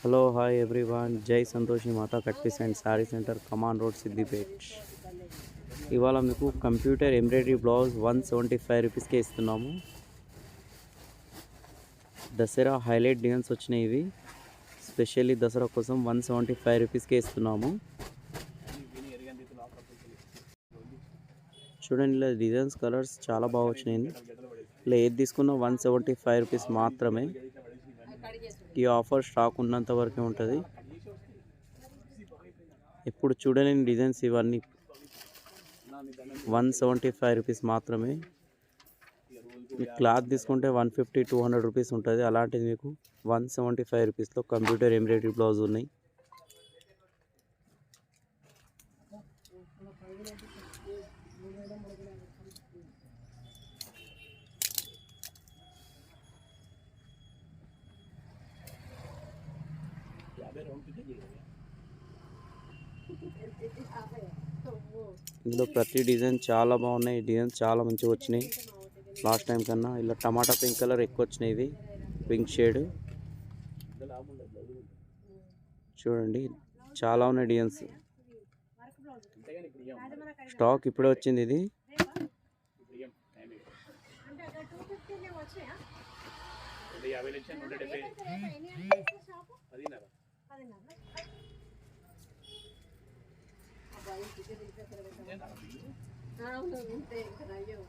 Hello hi everyone, Jai Santoshi Mata cut piece and sari centre, Kaman road, Siddipet. ఇవాళ మీకు computer embroidery blouse 175 రూపీస్కే ఇస్తున్నాము. దసరా హైలైట్ డిజైన్స్ వచ్చినాయి. ఇవి స్పెషల్లీ దసరా కోసం 175 రూపీస్కే ఇస్తున్నాము. చూడండి, ఇలా డిజైన్స్ కలర్స్ చాలా బాగా వచ్చినాయి. ఇలా ఏది తీసుకున్నా 175 రూపీస్ మాత్రమే. ఈ ఆఫర్ స్టాక్ ఉన్నంత వరకే ఉంటుంది. ఇప్పుడు చూడలేని డిజైన్స్ ఇవన్నీ 175 రూపీస్ మాత్రమే. మీకు క్లాత్ తీసుకుంటే 150-200 రూపీస్ ఉంటుంది. అలాంటిది మీకు 175 రూపీస్లో కంప్యూటర్ ఎంబ్రాయిడరీ బ్లౌజ్ ఉన్నాయి. ఇందులో ప్రతి డిజైన్ చాలా బాగున్నాయి. డిజైన్స్ చాలా మంచిగా వచ్చినాయి. లాస్ట్ టైం కన్నా ఇలా టమాటా పింక్ కలర్ ఎక్కువ వచ్చినాయి. ఇవి పింక్ షేడ్ చూడండి, చాలా ఉన్నాయి డిజైన్స్. స్టాక్ ఇప్పుడే వచ్చింది. ఇది అవును, అంతే కదా. అయ్యో,